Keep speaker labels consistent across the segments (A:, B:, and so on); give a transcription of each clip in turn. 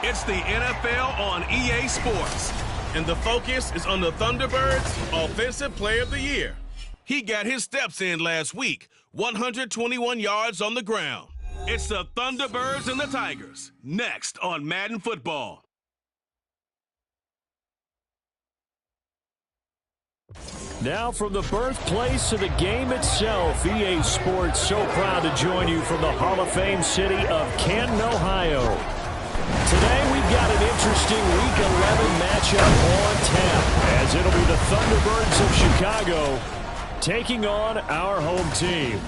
A: It's the NFL on EA Sports, and the focus is on the Thunderbirds Offensive Player of the Year. He got his steps in last week, 121 yards on the ground. It's the Thunderbirds and the Tigers, next on Madden Football.
B: Now from the birthplace of the game itself, EA Sports so proud to join you from the Hall of Fame city of Canton, Ohio. Today we've got an interesting Week 11 matchup on tap, as it'll be the Thunderbirds of Chicago taking on our home team.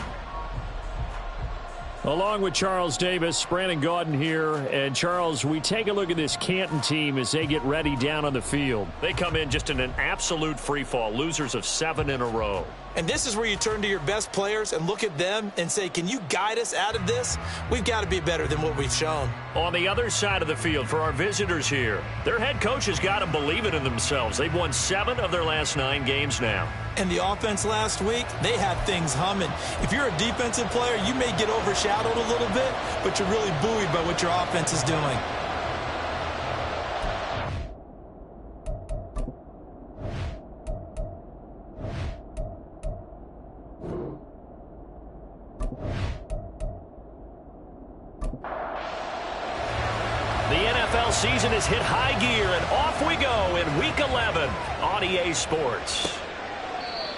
B: Along with Charles Davis, Brandon Gaudin here. And Charles, we take a look at this Canton team as they get ready down on the field.
C: They come in just in an absolute free fall, losers of 7 in a row.
D: And this is where you turn to your best players and look at them and say, can you guide us out of this? We've got to be better than what we've shown.
C: On the other side of the field for our visitors here, their head coach has got to believe it in themselves. They've won 7 of their last 9 games now.
D: And the offense last week, they had things humming. If you're a defensive player, you may get overshadowed a little bit, but you're really buoyed by what your offense is doing.
C: The NFL season has hit high gear, and off we go in Week 11 on EA Sports.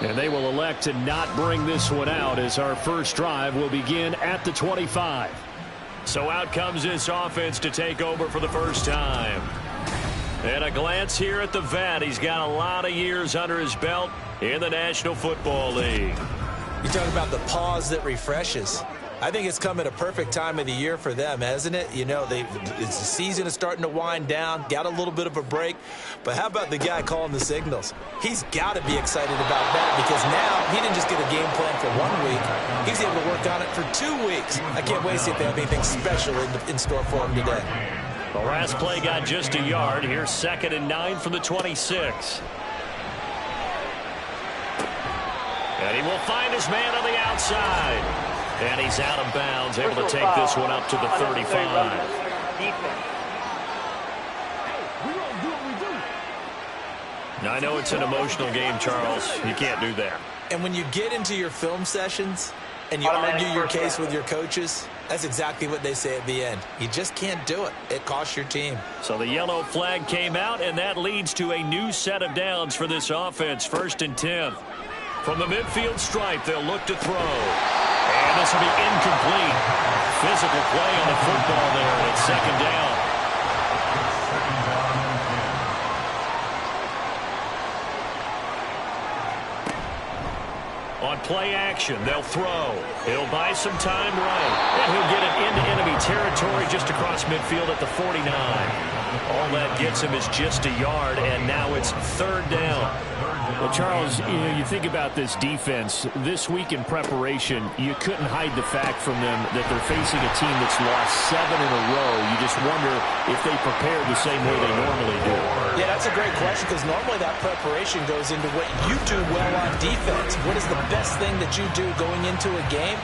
B: And they will elect to not bring this one out, as our first drive will begin at the 25.
C: So out comes this offense to take over for the first time. And a glance here at the vet. He's got a lot of years under his belt in the National Football League.
D: You talk about the pause that refreshes. I think it's come at a perfect time of the year for them, hasn't it? You know, the season is starting to wind down, got a little bit of a break. But how about the guy calling the signals? He's got to be excited about that, because now he didn't just get a game plan for 1 week. He's able to work on it for 2 weeks. I can't wait to see if they have anything special in store for him today.
C: The last play got just a yard. Here's 2nd and 9 from the 26. And he will find his man on the outside. And he's out of bounds, able to take this one up to the 35. Now, I know it's an emotional game, Charles. You can't do that.
D: And when you get into your film sessions and you argue your case with your coaches, that's exactly what they say at the end. You just can't do it. It costs your team.
C: So the yellow flag came out, and that leads to a new set of downs for this offense. 1st and 10. From the midfield stripe, they'll look to throw. And this will be incomplete. Physical play on the football there, and it's 2nd down. On play action, they'll throw. He'll buy some time right. And he'll get it into enemy territory just across midfield at the 49. All that gets him is just a yard, and now it's 3rd down.
B: Well, Charles, you think about this defense. This week in preparation, you couldn't hide the fact from them that they're facing a team that's lost 7 in a row. You just wonder if they prepared the same way they normally do.
D: Yeah, that's a great question, because normally that preparation goes into what you do well on defense. What is the best thing that you do going into a game?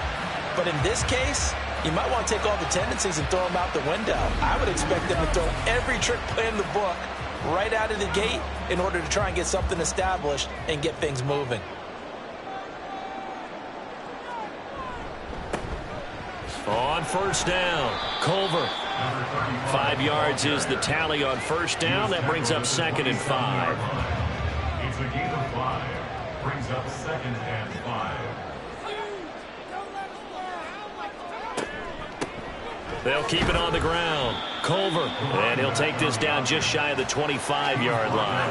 D: But in this case, you might want to take all the tendencies and throw them out the window. I would expect them to throw every trick play in the book right out of the gate in order to try and get something established and get things moving.
C: On 1st down, Culver. 5 yards is the tally on 1st down. That brings up 2nd and 5.
E: It's a gain of 5. Brings up 2nd and 5.
C: They'll keep it on the ground. Culver. And he'll take this down just shy of the 25-yard line.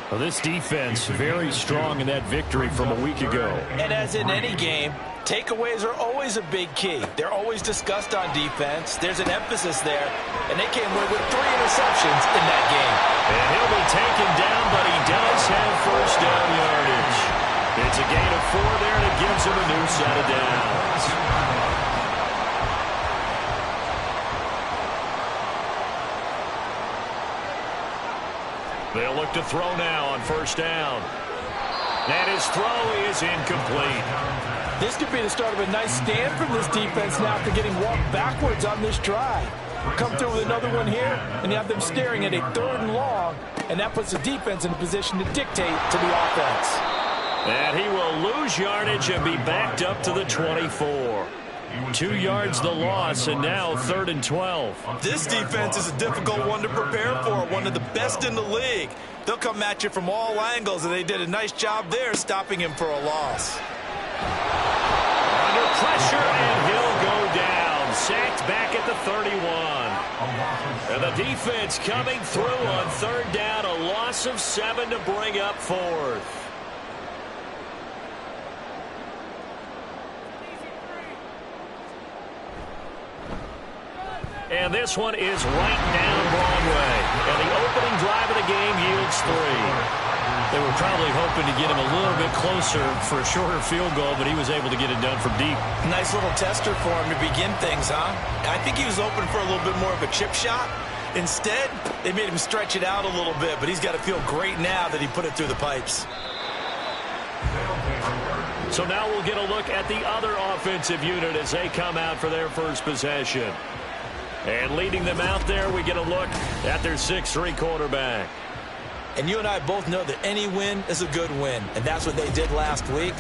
B: Well, this defense very strong in that victory from a week ago.
D: And as in any game, takeaways are always a big key. They're always discussed on defense. There's an emphasis there. And they came away with 3 interceptions in that game.
C: And he'll be taken down, but he does have 1st down yardage. It's a gain of 4 there, and it gives him a new set of downs. They'll look to throw now on 1st down. And his throw is incomplete.
D: This could be the start of a nice stand from this defense now after getting walked backwards on this drive. come through with another one here, and you have them staring at a 3rd and long, and that puts the defense in a position to dictate to the offense.
C: And he will lose yardage and be backed up to the 24. 2 yards the loss, and now 3rd and 12.
D: This defense is a difficult one to prepare for, one of the best in the league. They'll come at you from all angles, and they did a nice job there stopping him for a loss.
C: Under pressure, and he'll go down. Sacked back at the 31. And the defense coming through on 3rd down, a loss of 7 to bring up 4th. And this one is right down Broadway. And the opening drive of the game yields 3. They were probably hoping to get him a little bit closer for a shorter field goal, but he was able to get it done from deep.
D: Nice little tester for him to begin things, huh? I think he was open for a little bit more of a chip shot. Instead, they made him stretch it out a little bit, but he's got to feel great now that he put it through the pipes.
C: So now we'll get a look at the other offensive unit as they come out for their first possession. And leading them out there, we get a look at their 6'3" quarterback.
D: And you and I both know that any win is a good win, and that's what they did last week.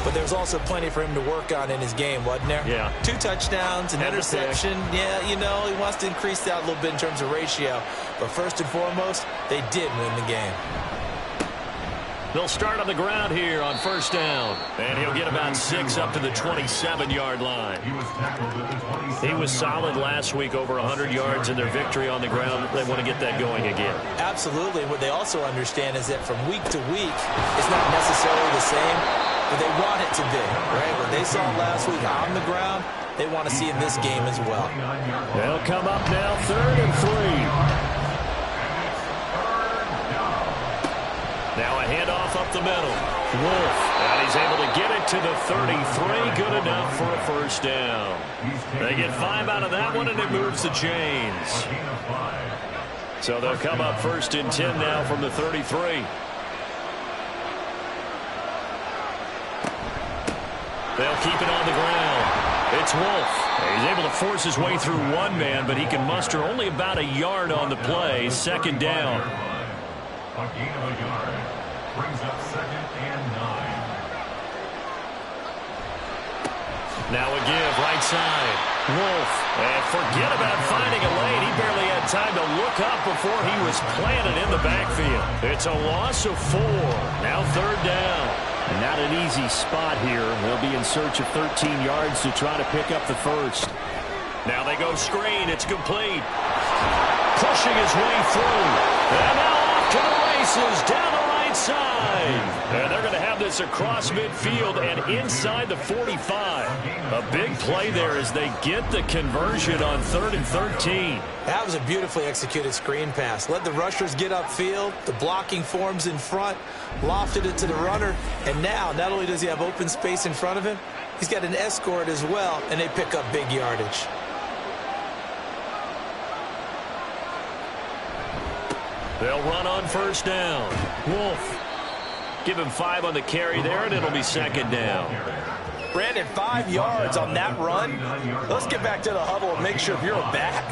D: But there's also plenty for him to work on in his game, wasn't there?
C: Yeah.
D: 2 touchdowns, an interception. Yeah, you know, he wants to increase that a little bit in terms of ratio. But first and foremost, they did win the game.
C: They'll start on the ground here on 1st down. And he'll get about 6 up to the 27-yard line. He was solid last week, over 100 yards in their victory on the ground. They want to get that going again.
D: Absolutely. What they also understand is that from week to week, it's not necessarily the same, but they want it to be, right? What they saw last week on the ground, they want to see in this game as well.
B: They'll come up now 3rd and 3.
C: Now a handoff up the middle. Wolf, and he's able to get it to the 33. Good enough for a 1st down. They get 5 out of that one, and it moves the chains. So they'll come up 1st and 10 now from the 33. They'll keep it on the ground. It's Wolf. He's able to force his way through one man, but he can muster only about a yard on the play. 2nd down.
E: A gain of a yard brings up 2nd and 9.
C: Now a give, right side. Wolf, and forget about finding a lane. He barely had time to look up before he was planted in the backfield. It's a loss of 4. Now 3rd down.
B: Not an easy spot here. They'll be in search of 13 yards to try to pick up the 1st.
C: Now they go screen. It's complete. Pushing his way through. And now off to the races down the right side. And they're going to have this across midfield and inside the 45. A big play there as they get the conversion on 3rd and 13.
D: That was a beautifully executed screen pass. Let the rushers get upfield. The blocking forms in front. Lofted it to the runner. And now, not only does he have open space in front of him, he's got an escort as well, and they pick up big yardage.
C: They'll run on 1st down. Wolf. Give him 5 on the carry there, and it'll be 2nd down.
D: Brandon, 5 yards on that run. Let's get back to the huddle and make sure if you're a back,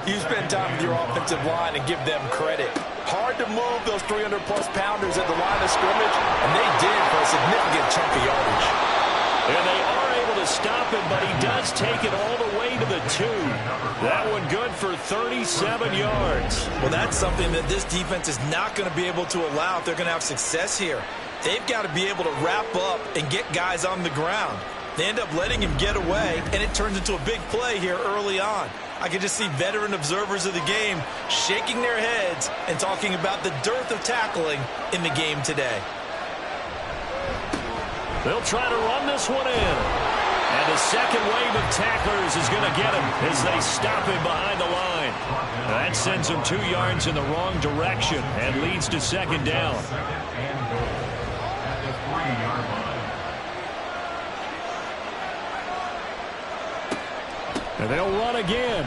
D: you spend time with your offensive line and give them credit. Hard to move those 300-plus pounders at the line of scrimmage, and they did for a significant chunk of yardage.
C: And they are able to stop him, but he does take it all the way to the 2. That one good for 37 yards.
D: Well, that's something that this defense is not going to be able to allow if they're going to have success here. They've got to be able to wrap up and get guys on the ground. They end up letting him get away, and it turns into a big play here early on. I can just see veteran observers of the game shaking their heads and talking about the dearth of tackling in the game today.
C: They'll try to run this one in. And the second wave of tacklers is going to get him as they stop him behind the line. That sends him 2 yards in the wrong direction and leads to 2nd down.
B: And they'll run again.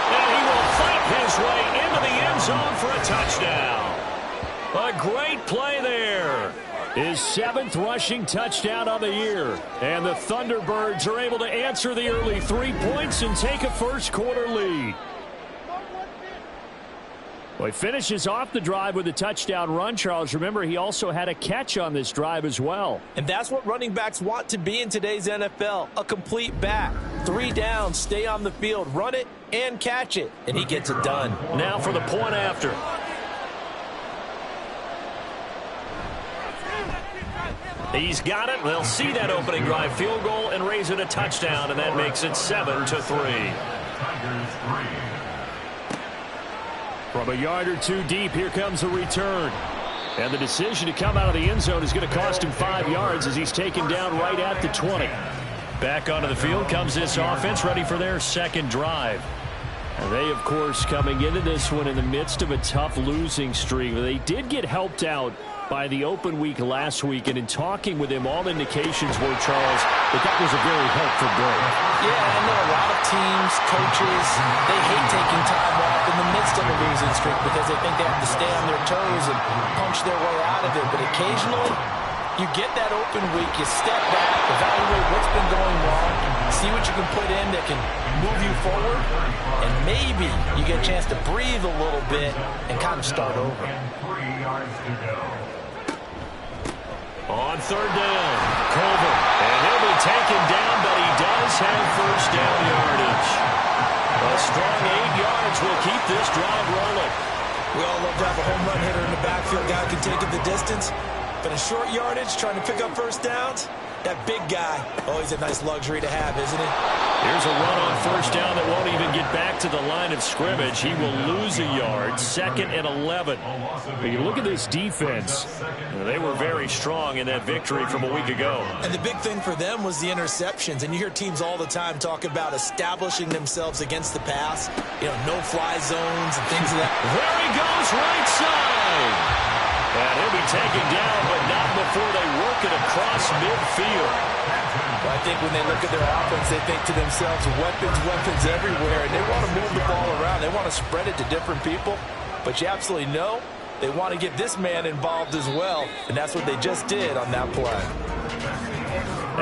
C: And he will fight his way into the end zone for a touchdown. A great play there.
B: His 7th rushing touchdown on the year. And the Thunderbirds are able to answer the early 3 points and take a first-quarter lead. Well, he finishes off the drive with a touchdown run, Charles. Remember, he also had a catch on this drive as well.
D: And that's what running backs want to be in today's NFL, a complete back. 3 downs, stay on the field, run it, and catch it. And he gets it done.
C: Now for the point after. He's got it. They'll see that opening drive field goal and raise it a touchdown, and that makes it 7-3.
B: From a yard or two deep, here comes a return. And the decision to come out of the end zone is going to cost him 5 yards as he's taken down right at the 20.
C: Back onto the field comes this offense, ready for their second drive.
B: And they, of course, coming into this one in the midst of a tough losing streak. They did get helped out by the open week last week, and in talking with him, all indications were, Charles, that was a very helpful break.
D: Yeah, I know a lot of teams, coaches, they hate taking time off in the midst of a losing streak because they think they have to stay on their toes and punch their way out of it. But occasionally, you get that open week, you step back, evaluate what's been going wrong, see what you can put in that can move you forward, and maybe you get a chance to breathe a little bit and kind of start over.
C: On third down, Culver. And he'll be taken down, but he does have first down yardage. A strong 8 yards will keep this drive rolling.
D: We all love to have a home run hitter in the backfield. Guy who can take it the distance. But in short yardage, trying to pick up first downs, that big guy, always a nice luxury to have, isn't it?
C: Here's a run on first down that won't even get back to the line of scrimmage. He will lose a yard, 2nd and 11.
B: But you look at this defense.
C: They were very strong in that victory from a week ago.
D: And the big thing for them was the interceptions. And you hear teams all the time talk about establishing themselves against the pass. You know, no-fly zones and things of that.
C: There he goes, right side. And he'll be taken down, but not before they work it across midfield.
D: Well, I think when they look at their offense, they think to themselves, weapons everywhere, and they want to move the ball around. They want to spread it to different people, but you absolutely know they want to get this man involved as well, and that's what they just did on that play.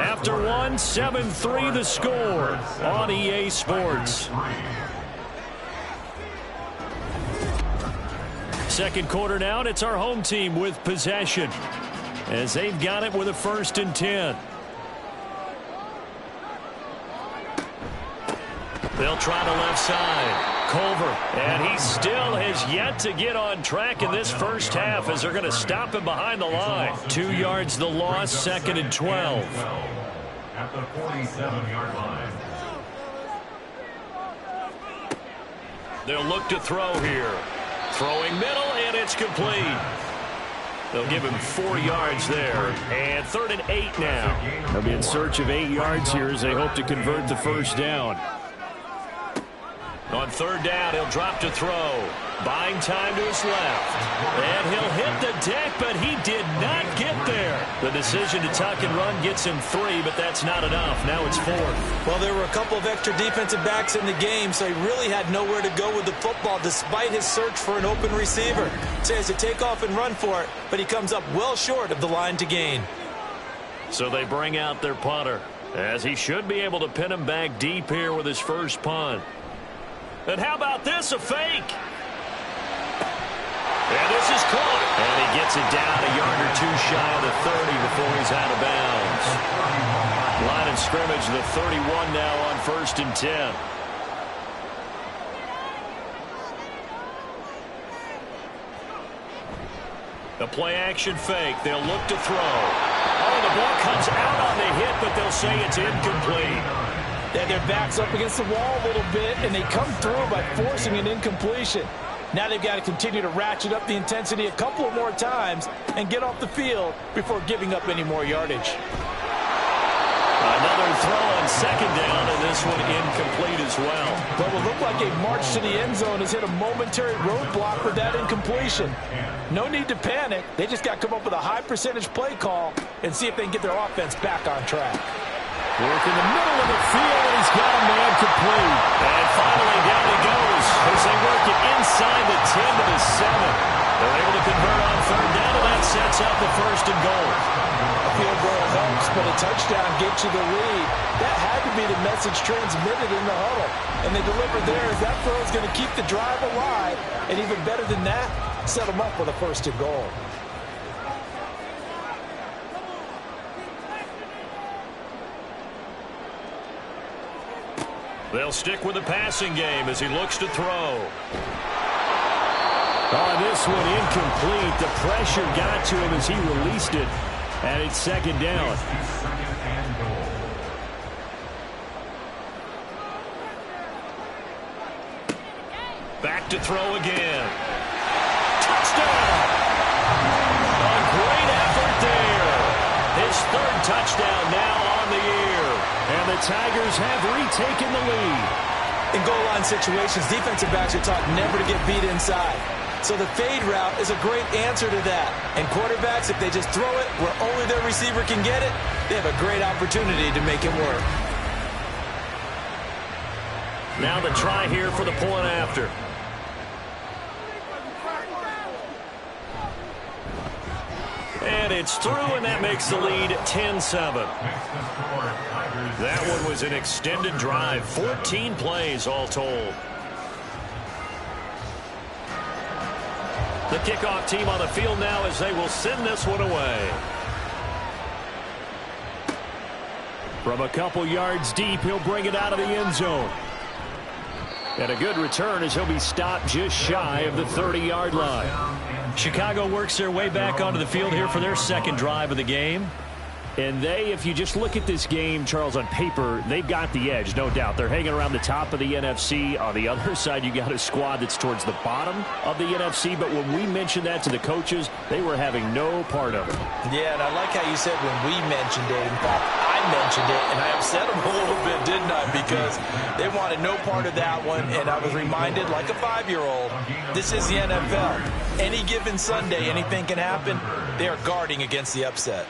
B: After one, 7-3 the score on EA Sports. Second quarter now, and it's our home team with possession as they've got it with a 1st and 10.
C: They'll try the left side. Culver, and he still has yet to get on track in this first half as they're going to stop him behind the line. 2 yards the loss, 2nd and 12.
E: At the 47-yard line.
C: They'll look to throw here. Throwing middle, and it's complete. They'll give him 4 yards there. And 3rd and 8 now.
B: They'll be in search of 8 yards here as they hope to convert the first down.
C: On 3rd down, he'll drop to throw. Buying time to his left. And he'll hit the deck, but he did not get there. The decision to tuck and run gets him 3, but that's not enough. Now it's 4th.
D: Well, there were a couple of extra defensive backs in the game, so he really had nowhere to go with the football despite his search for an open receiver. So he has to take off and run for it, but he comes up well short of the line to gain.
C: So they bring out their punter, as he should be able to pin him back deep here with his first punt. And how about this, a fake? And this is caught. And he gets it down a yard or 2 shy of the 30 before he's out of bounds. Line of scrimmage, the 31 now on 1st and 10. The play-action fake. They'll look to throw. Oh, the ball comes out on the hit, but they'll say it's incomplete.
D: Yeah, their back's up against the wall a little bit, and they come through by forcing an incompletion. Now they've got to continue to ratchet up the intensity a couple of more times and get off the field before giving up any more yardage.
C: Another throw on 2nd down, and this one incomplete as well.
D: But it will look like a march to the end zone has hit a momentary roadblock with that incompletion. No need to panic. They just got to come up with a high percentage play call and see if they can get their offense back on track.
B: Work in the middle of the field, and he's got a man complete.
C: And finally down he goes as they work it inside the 10 to the 7. They're able to convert on 3rd down, and that sets sets out the first and goal.
D: A field goal helps, but a touchdown gets you the lead. That had to be the message transmitted in the huddle. And they delivered there as that throw is going to keep the drive alive. And even better than that, set them up with a first and goal.
C: They'll stick with the passing game as he looks to throw.
B: Oh, this one incomplete. The pressure got to him as he released it. And it's second down.
E: Second and goal.
C: Back to throw again. Touchdown! A great effort there. His third touchdown now on the year.
B: And the Tigers have retaken the lead.
D: In goal line situations, defensive backs are taught never to get beat inside. So the fade route is a great answer to that. And quarterbacks, if they just throw it where only their receiver can get it, they have a great opportunity to make it work.
C: Now the try here for the point after. And it's through, and that makes the lead 10-7. That one was an extended drive, 14 plays all told. The kickoff team on the field now as they will send this one away.
B: From a couple yards deep, he'll bring it out of the end zone. And a good return as he'll be stopped just shy of the 30-yard line.
C: Chicago works their way back onto the field here for their second drive of the game.
B: And they, if you just look at this game, Charles, on paper, they've got the edge, no doubt. They're hanging around the top of the NFC. On the other side, you got a squad that's towards the bottom of the NFC. But when we mentioned that to the coaches, they were having no part of it.
D: Yeah, and I like how you said when we mentioned it. In fact, I mentioned it, and I upset them a little bit, didn't I? Because they wanted no part of that one, and I was reminded, like a 5-year-old, this is the NFL. Any given Sunday, anything can happen. They are guarding against the upset.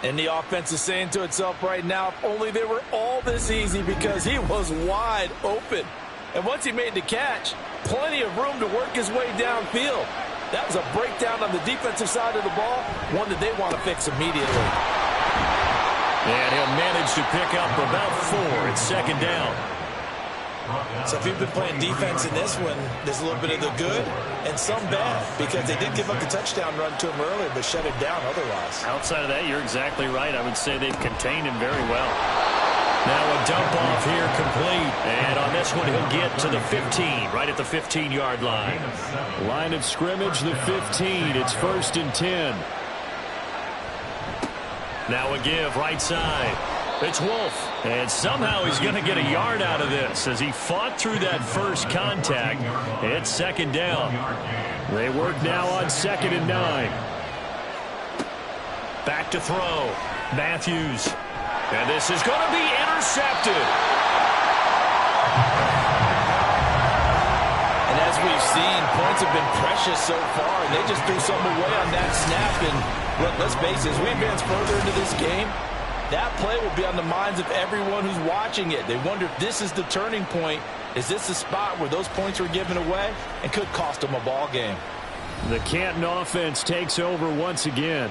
D: And the offense is saying to itself right now, if only they were all this easy, because he was wide open. And once he made the catch, plenty of room to work his way downfield. That was a breakdown on the defensive side of the ball, one that they want to fix immediately.
C: And he'll manage to pick up about 4. It's second down.
D: So if you've been playing defense in this one, there's a little bit of the good and some bad, because they did give up the touchdown run to him earlier, but shut it down otherwise.
C: Outside of that, you're exactly right. I would say they've contained him very well. Now a dump off here complete. And on this one, he'll get to the 15, right at the 15-yard line.
B: Line of scrimmage, the 15. It's 1st and 10.
C: Now a give right side. It's Wolf. And somehow he's going to get a yard out of this as he fought through that first contact. It's second down.
B: They work now on 2nd and 9.
C: Back to throw. Matthews. And this is going to be intercepted.
D: And as we've seen, points have been precious so far, and they just threw something away on that snap. And let's face it, as we advance further into this game, that play will be on the minds of everyone who's watching it. They wonder if this is the turning point. Is this the spot where those points were given away and could cost them a ball game?
B: The Canton offense takes over once again.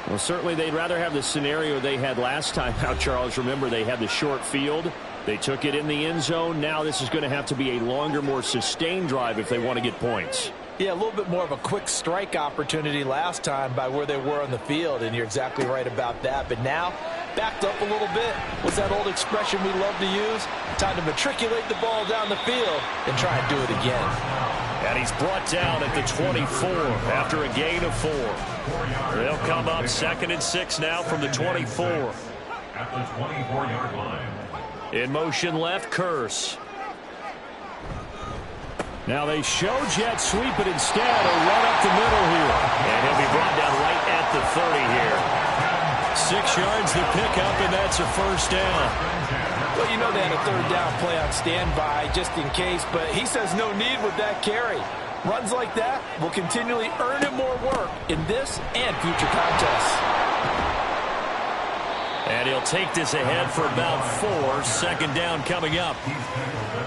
B: Well, certainly they'd rather have the scenario they had last time out, Charles. Remember, they had the short field. They took it in the end zone. Now this is going to have to be a longer, more sustained drive if they want to get points.
D: Yeah, a little bit more of a quick strike opportunity last time by where they were on the field, and you're exactly right about that. But now, backed up a little bit. What's that old expression we love to use? Time to matriculate the ball down the field and try and do it again.
C: And he's brought down at the 24 after a gain of 4. They'll come up 2nd and 6 now from the 24.
E: At the 24-yard line.
C: In motion left, Curse.
B: Now they show jet sweep, but instead a run up the middle here.
C: And he'll be brought down right at the 30 here.
B: 6 yards the pickup, and that's a first down.
D: Well, you know they had a third down play on standby just in case, but he says no need with that carry. Runs like that will continually earn him more work in this and future contests.
C: And he'll take this ahead for about 4. Second down coming up.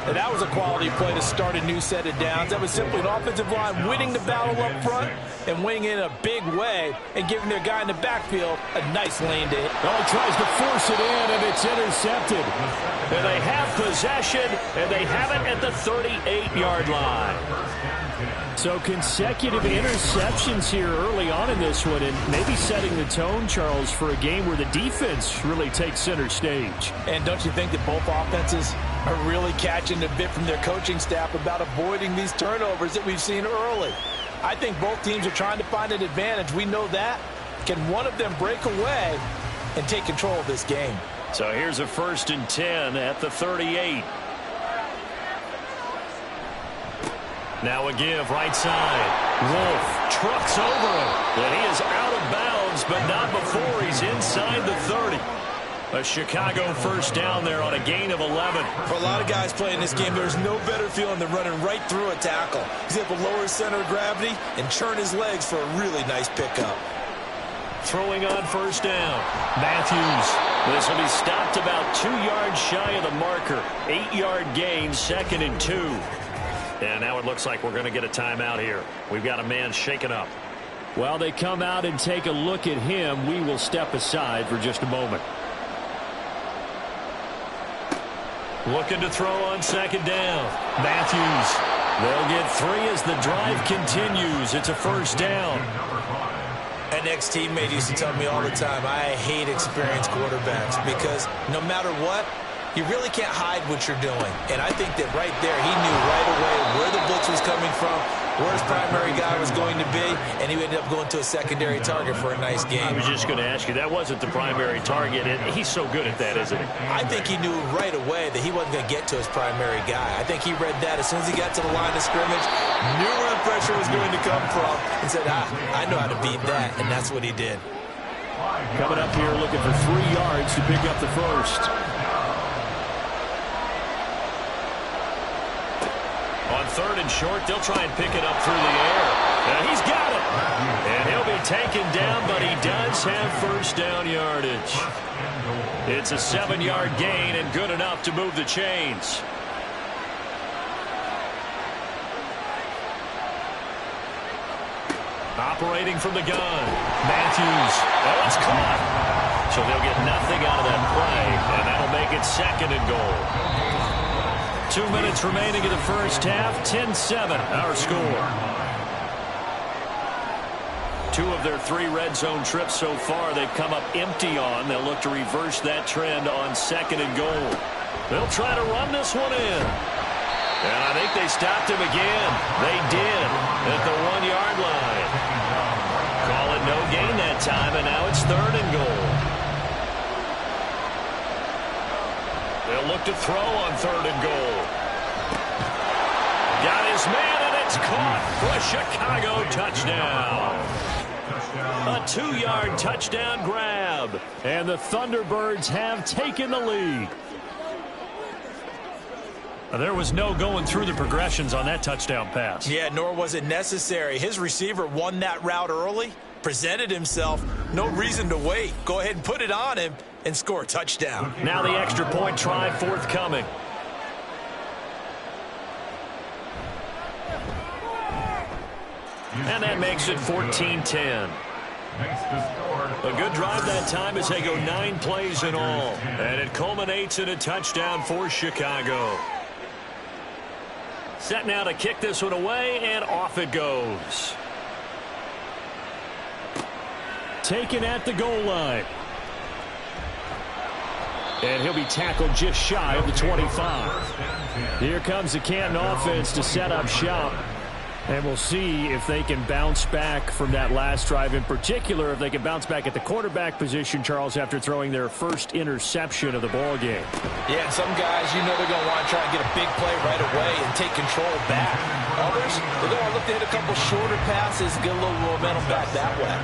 D: And that was a quality play to start a new set of downs. That was simply an offensive line winning the battle up front and winning in a big way and giving their guy in the backfield a nice lane to hit.
B: Oh, he tries to force it in, and it's intercepted.
C: And they have possession, and they have it at the 38-yard line.
B: So consecutive interceptions here early on in this one, and maybe setting the tone, Charles, for a game where the defense really takes center stage.
D: And don't you think that both offenses are really catching the bit from their coaching staff about avoiding these turnovers that we've seen early? I think both teams are trying to find an advantage. We know that. Can one of them break away and take control of this game?
C: So here's a 1st and 10 at the 38. Now a give right side. Wolf trucks over him. And he is out of bounds, but not before he's inside the 30. A Chicago first down there on a gain of 11.
D: For a lot of guys playing this game, there's no better feeling than running right through a tackle. He's able to lower his center of gravity and churn his legs for a really nice pickup.
C: Throwing on first down. Matthews. This will be stopped about 2 yards shy of the marker. 8-yard gain, 2nd and 2. And now it looks like we're going to get a timeout here. We've got a man shaken up.
B: While they come out and take a look at him, we will step aside for just a moment.
C: Looking to throw on 2nd down. Matthews. They'll get 3 as the drive continues. It's a first down.
D: An ex-teammate used to tell me all the time, I hate experienced quarterbacks because no matter what, you really can't hide what you're doing. And I think that right there, he knew right away where the blitz was coming from, where his primary guy was going to be, and he ended up going to a secondary target for a nice game.
C: I was just going to ask you, that wasn't the primary target, and he's so good at that, isn't he?
D: I think he knew right away that he wasn't going to get to his primary guy. I think he read that as soon as he got to the line of scrimmage, knew where the pressure was going to come from, and said, I know how to beat that, and that's what he did.
B: Coming up here looking for 3 yards to pick up the first.
C: On 3rd and short, they'll try and pick it up through the air. And he's got it. And he'll be taken down, but he does have first down yardage. It's a 7-yard gain and good enough to move the chains. Operating from the gun. Matthews. Oh, it's caught. So they'll get nothing out of that play, and that'll make it 2nd and goal. 2 minutes remaining in the first half. 10-7, our score. 2 of their 3 red zone trips so far they've come up empty on. They'll look to reverse that trend on 2nd and goal. They'll try to run this one in. And I think they stopped him again. They did at the 1-yard line. Call it no gain that time, and now it's 3rd and goal. They'll look to throw on 3rd and goal. Got his man, and it's caught for a Chicago touchdown. A 2-yard touchdown grab.
B: And the Thunderbirds have taken the lead.
C: There was no going through the progressions on that touchdown pass.
D: Yeah, nor was it necessary. His receiver won that route early, presented himself. No reason to wait. Go ahead and put it on him and score a touchdown.
C: Now the extra point try forthcoming. And that makes it 14-10. A good drive that time as they go 9 plays in all. And it culminates in a touchdown for Chicago. Set now to kick this one away, and off it goes.
B: Taken at the goal line. And he'll be tackled just shy of the 25. Here comes the Canton offense to set up shop. And we'll see if they can bounce back from that last drive, in particular if they can bounce back at the quarterback position, Charles, after throwing their first interception of the ball game.
D: Yeah, and some guys, you know, they're going to want to try and get a big play right away and take control back. Others, they're going to look to hit a couple shorter passes, get a little momentum back that way.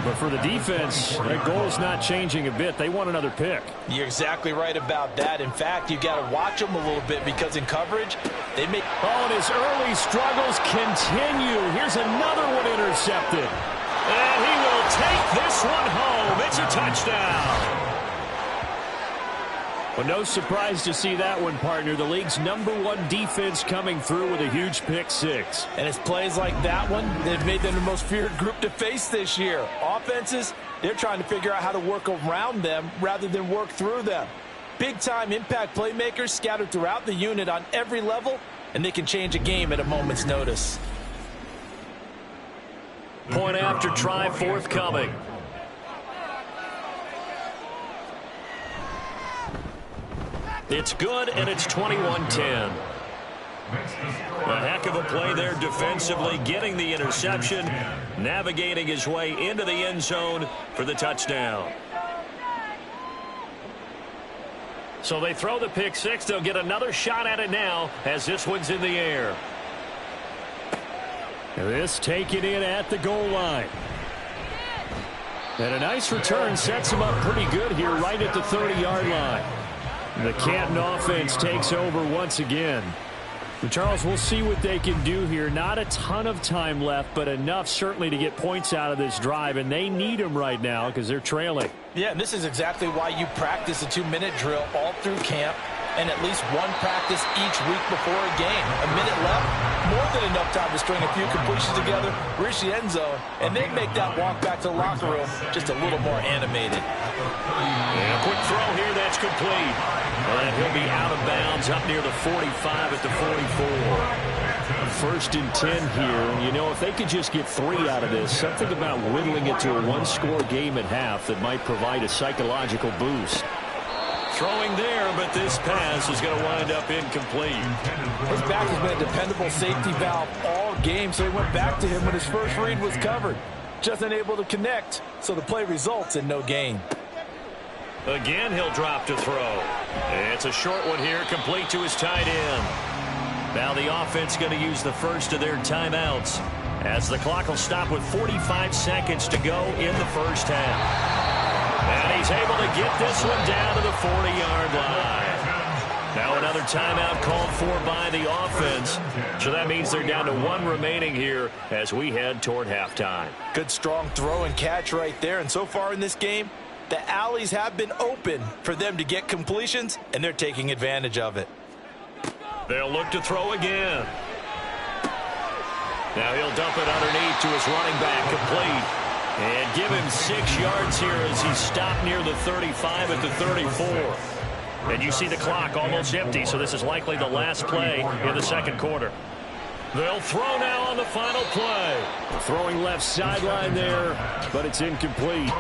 B: But for the defense, that goal's not changing a bit. They want another pick.
D: You're exactly right about that. In fact, you got to watch them a little bit because in coverage, they make...
B: Oh, and his early struggles continue. Here's another one intercepted.
C: And he will take this one home. It's a touchdown.
B: Well, no surprise to see that one, partner. The league's #1 defense coming through with a huge pick six.
D: And it's plays like that one that have made them the most feared group to face this year. Offenses, they're trying to figure out how to work around them rather than work through them. Big-time impact playmakers scattered throughout the unit on every level, and they can change a game at a moment's notice.
C: Point after try forthcoming. It's good, and it's 21-10. A heck of a play there defensively, getting the interception, navigating his way into the end zone for the touchdown. So they throw the pick six. They'll get another shot at it now as this one's in the air.
B: This taken in at the goal line. And a nice return sets him up pretty good here right at the 30-yard line. The Canton offense takes over once again. And Charles, we'll see what they can do here. Not a ton of time left, but enough certainly to get points out of this drive, and they need them right now because they're trailing.
D: Yeah, and this is exactly why you practice a 2-minute drill all through camp and at least one practice each week before a game. A minute left, more than enough time to string a few completions together, reach the end zone, and then make that walk back to the locker room just a little more animated.
C: And a quick throw here, that's complete. And he'll be out of bounds up near the 45 at the 44.
B: 1st and 10 here, and you know, if they could just get 3 out of this, something about whittling it to a one-score game at half that might provide a psychological boost.
C: Throwing there, but this pass is going to wind up incomplete.
D: His back has been a dependable safety valve all game, so he went back to him when his first read was covered. Just unable to connect, so the play results in no gain.
C: Again, he'll drop to throw. It's a short one here, complete to his tight end. Now the offense going to use the first of their timeouts as the clock will stop with 45 seconds to go in the first half. And he's able to get this one down to the 40-yard line. Now another timeout called for by the offense. So that means they're down to 1 remaining here as we head toward halftime.
D: Good strong throw and catch right there. And so far in this game, the alleys have been open for them to get completions, and they're taking advantage of it.
C: They'll look to throw again. Now he'll dump it underneath to his running back, complete. And give him 6 yards here as he's stopped near the 35 at the 34. And you see the clock almost empty, so this is likely the last play in the second quarter. They'll throw now on the final play.
B: Throwing left sideline there, but it's incomplete.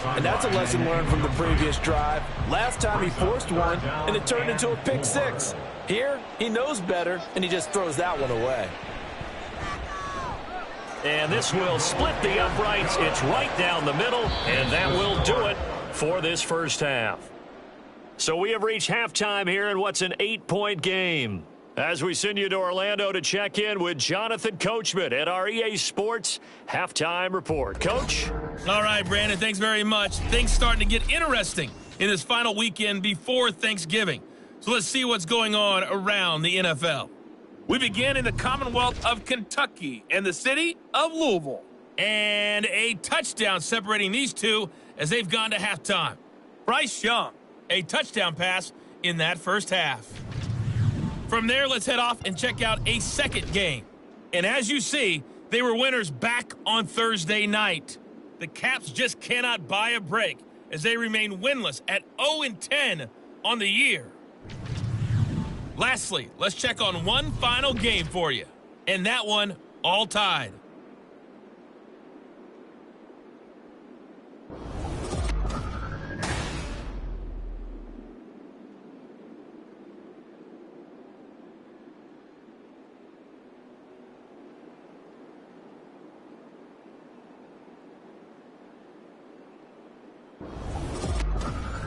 D: And that's a lesson learned from the previous drive. Last time he forced one, and it turned into a pick six. Here, he knows better, and he just throws that one away.
C: And this will split the uprights. It's right down the middle, and that will do it for this first half. So we have reached halftime here in what's an 8-point game. As we send you to Orlando to check in with Jonathan Coachman at our EA Sports Halftime Report. Coach?
F: All right, Brandon, thanks very much. Things starting to get interesting in this final weekend before Thanksgiving. So let's see what's going on around the NFL. We begin in the Commonwealth of Kentucky and the city of Louisville. And a touchdown separating these two as they've gone to halftime. Bryce Young, a touchdown pass in that first half. From there, let's head off and check out a second game. And as you see, they were winners back on Thursday night. The Caps just cannot buy a break as they remain winless at 0-10 on the year. Lastly, let's check on one final game for you, and that one all tied.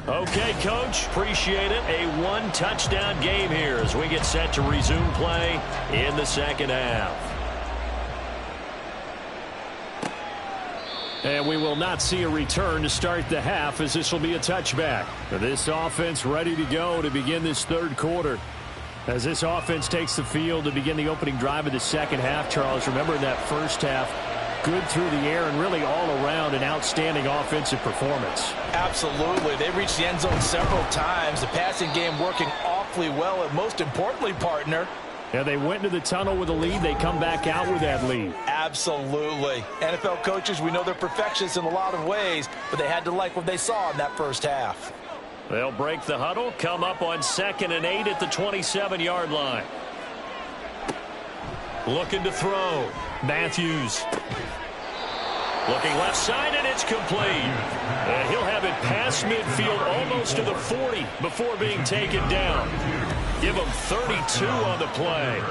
C: Okay, Coach, appreciate it. A one-touchdown game here as we get set to resume play in the second half.
B: And we will not see a return to start the half as this will be a touchback. This offense ready to go to begin this third quarter. As this offense takes the field to begin the opening drive of the second half, Charles, remember in that first half, good through the air and really all around an outstanding offensive performance.
D: Absolutely. They reached the end zone several times. The passing game working awfully well, and most importantly, partner,
B: Yeah, they went into the tunnel with a lead. They come back out with that lead.
D: absolutely. NFL coaches, we know they're perfectionists in a lot of ways, but they had to like what they saw in that first half.
C: They'll break the huddle, come up on 2nd and 8 at the 27-yard line. Looking to throw. Matthews. Looking left side, and it's complete. And he'll have it past midfield almost to the 40 before being taken down. Give him 32 on the play.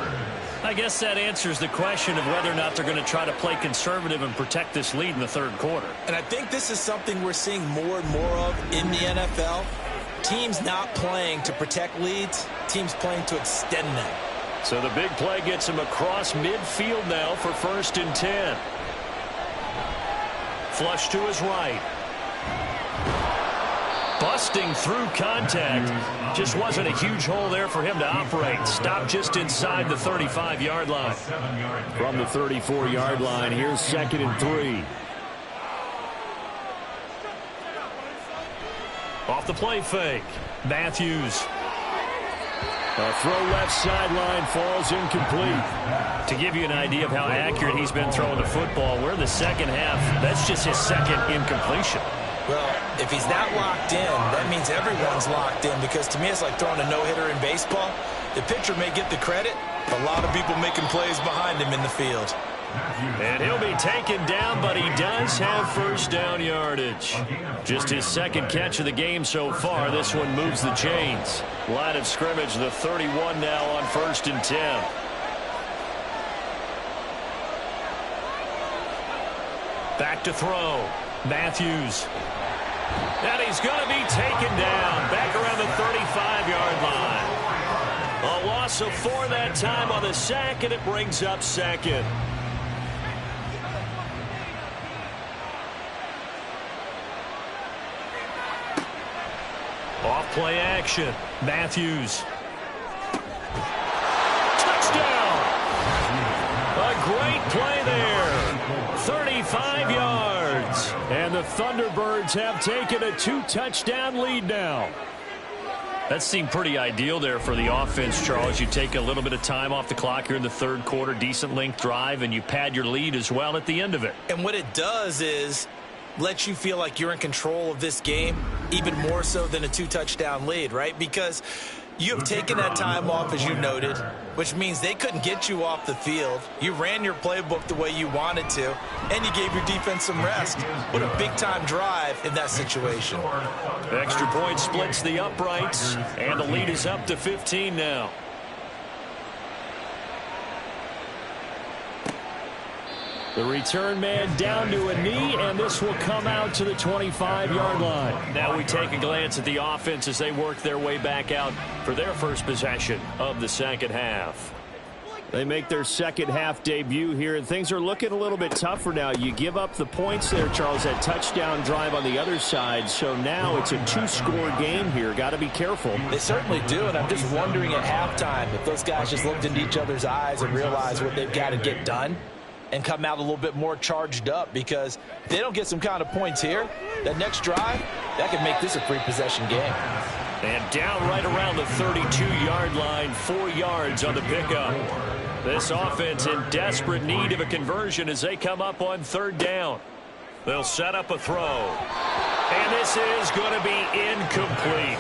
C: I guess that answers the question of whether or not they're going to try to play conservative and protect this lead in the third quarter.
D: And I think this is something we're seeing more and more of in the NFL. Teams not playing to protect leads, teams playing to extend them.
C: So the big play gets him across midfield now for 1st and 10. Flush to his right. Busting through contact. Just wasn't a huge hole there for him to operate. Stopped just inside the 35-yard line.
B: From the 34-yard line, here's 2nd and 3.
C: Off the play fake. Matthews.
B: A throw left sideline falls incomplete.
C: To give you an idea of how accurate he's been throwing the football, we're in the second half. That's just his second incompletion.
D: Well, if he's not locked in, that means everyone's locked in, because to me it's like throwing a no-hitter in baseball. The pitcher may get the credit, but a lot of people making plays behind him in the field.
C: And he'll be taken down, but he does have first down yardage. Just his second catch of the game so far. This one moves the chains. Line of scrimmage, the 31 now on 1st and 10. Back to throw. Matthews. And he's going to be taken down. Back around the 35-yard line. A loss of 4 that time on the sack, and it brings up 2nd. Off play action. Matthews. Touchdown! A great play there. 35 yards.
B: And the Thunderbirds have taken a 2-touchdown lead now.
C: That seemed pretty ideal there for the offense, Charles. You take a little bit of time off the clock here in the third quarter, decent length drive, and you pad your lead as well at the end of it.
D: And what it does is lets you feel like you're in control of this game, even more so than a 2-touchdown lead, right? Because you have taken that time off, as you noted, which means they couldn't get you off the field. You ran your playbook the way you wanted to, and you gave your defense some rest. What a big-time drive in that situation.
C: Extra point splits the uprights, and the lead is up to 15 now.
B: The return man down to a knee, and this will come out to the 25-yard line.
C: Now we take a glance at the offense as they work their way back out for their first possession of the second half.
B: They make their second half debut here, and things are looking a little bit tougher now. You give up the points there, Charles, that touchdown drive on the other side. So now it's a 2-score game here. Got to be careful.
D: They certainly do, and I'm just wondering at halftime if those guys just looked into each other's eyes and realized what they've got to get done and come out a little bit more charged up, because if they don't get some kind of points here, that next drive, that could make this a free-possession game.
C: And down right around the 32-yard line, 4 yards on the pickup. This offense in desperate need of a conversion as they come up on 3rd down. They'll set up a throw. And this is going to be incomplete.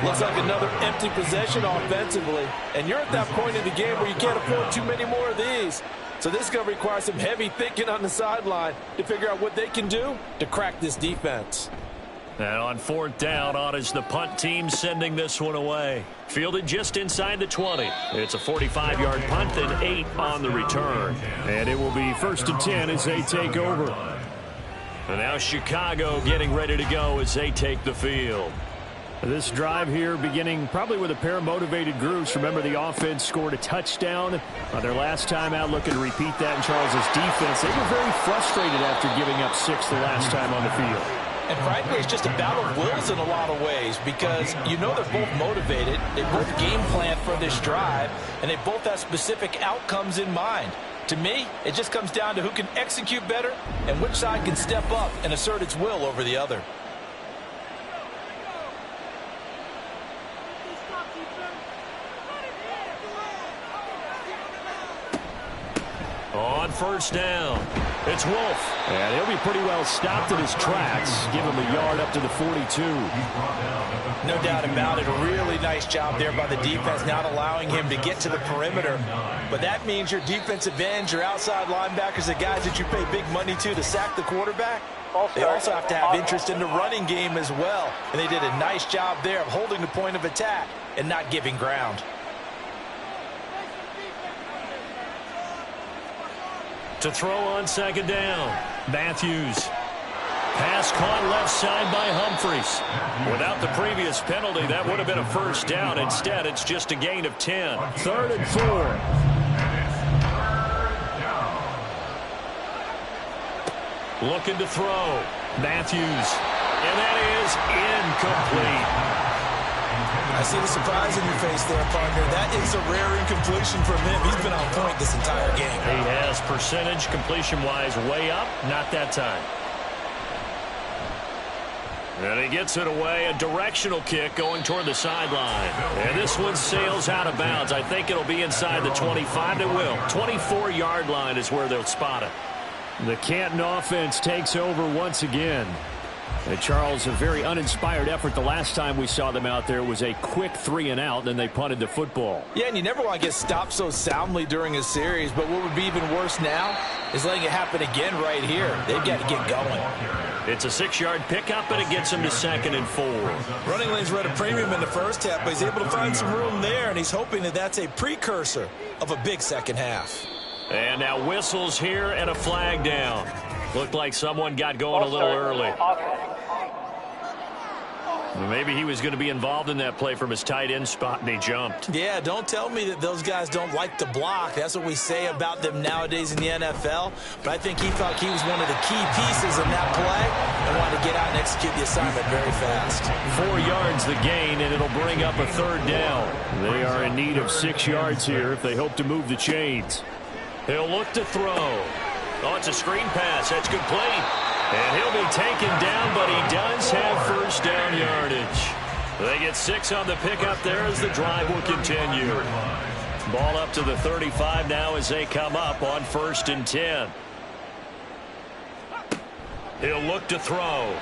G: Looks like another empty possession offensively. And you're at that point in the game where you can't afford too many more of these. So this is going to require some heavy thinking on the sideline to figure out what they can do to crack this defense.
C: And on 4th down, on is the punt team sending this one away. Fielded just inside the 20. It's a 45-yard punt, then 8 on the return.
B: And it will be 1st and 10 as they take over.
C: And now Chicago getting ready to go as they take the field.
B: This drive here beginning probably with a pair of motivated groups. Remember, the offense scored a touchdown on their last time out, looking to repeat that in Charles's defense. They were very frustrated after giving up 6 the last time on the field.
D: And frankly, it's just a battle of wills in a lot of ways, because you know they're both motivated, they both game plan for this drive, and they both have specific outcomes in mind. To me, it just comes down to who can execute better and which side can step up and assert its will over the other.
C: On first down, it's Wolf.
B: And he'll be pretty well stopped in his tracks. Give him a yard up to the 42.
D: No doubt about it. A really nice job there by the defense, not allowing him to get to the perimeter. But that means your defensive ends, your outside linebackers, the guys that you pay big money to sack the quarterback, they also have to have interest in the running game as well. And they did a nice job there of holding the point of attack and not giving ground.
C: To throw on second down, Matthews. Pass caught left side by Humphries. Without the previous penalty, that would have been a first down. Instead, it's just a gain of 10.
B: 3rd and 4.
C: Looking to throw. Matthews. And that is incomplete.
D: I see the surprise in your face there, partner. That is a rare incompletion from him. He's been on point this entire game.
C: He has percentage completion-wise way up. Not that time. And he gets it away. A directional kick going toward the sideline. And this one sails out of bounds. I think it'll be inside the 25. It will. 24-yard line is where they'll spot it.
B: The Canton offense takes over once again. Charles, a very uninspired effort. The last time we saw them out there was a quick 3-and-out, then they punted the football.
D: Yeah, and you never want to get stopped so soundly during a series, but what would be even worse now is letting it happen again right here. They've got to get going.
C: It's a 6-yard pickup, and it gets him to 2nd and 4.
D: Running lanes were at a premium in the first half, but he's able to find some room there, and he's hoping that that's a precursor of a big second half.
C: And now whistles here and a flag down. Looked like someone got going a little early. Maybe he was going to be involved in that play from his tight end spot, and he jumped.
D: Yeah, don't tell me that those guys don't like to block. That's what we say about them nowadays in the NFL. But I think he thought he was one of the key pieces in that play and wanted to get out and execute the assignment very fast.
C: 4 yards the gain, and it'll bring up a 3rd down.
B: They are in need of 6 yards here if they hope to move the chains.
C: He'll look to throw. Oh, it's a screen pass. That's complete. And he'll be taken down, but he does have first down yardage. They get 6 on the pickup there as the drive will continue. Ball up to the 35 now as they come up on 1st and 10. He'll look to throw.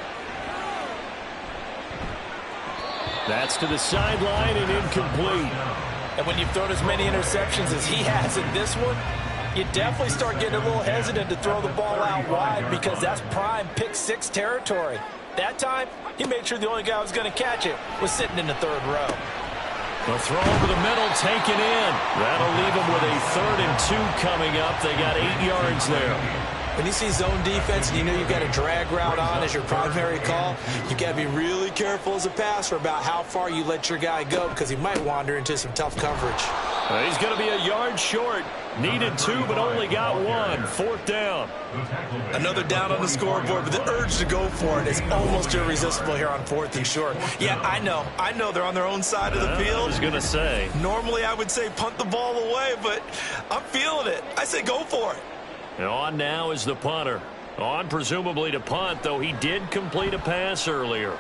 B: That's to the sideline and incomplete.
D: And when you've thrown as many interceptions as he has in this one, you definitely start getting a little hesitant to throw the ball out wide because that's prime pick 6 territory. That time, he made sure the only guy who was going to catch it was sitting in the 3rd row.
C: The throw over the middle taken in. That'll leave him with a 3rd and 2 coming up. They got 8 yards there.
D: When you see zone defense and you know you've got a drag route on as your primary call, you've got to be really careful as a passer about how far you let your guy go because he might wander into some tough coverage.
C: He's going to be a yard short. Needed 2, but only got 1. 4th down.
D: Another down on the scoreboard, but the urge to go for it is almost irresistible here on 4th and short. Yeah, I know they're on their own side of the field.
C: I was going to say.
D: Normally I would say punt the ball away, but I'm feeling it. I say go for it.
C: And on now is the punter. On presumably to punt, though he did complete a pass earlier.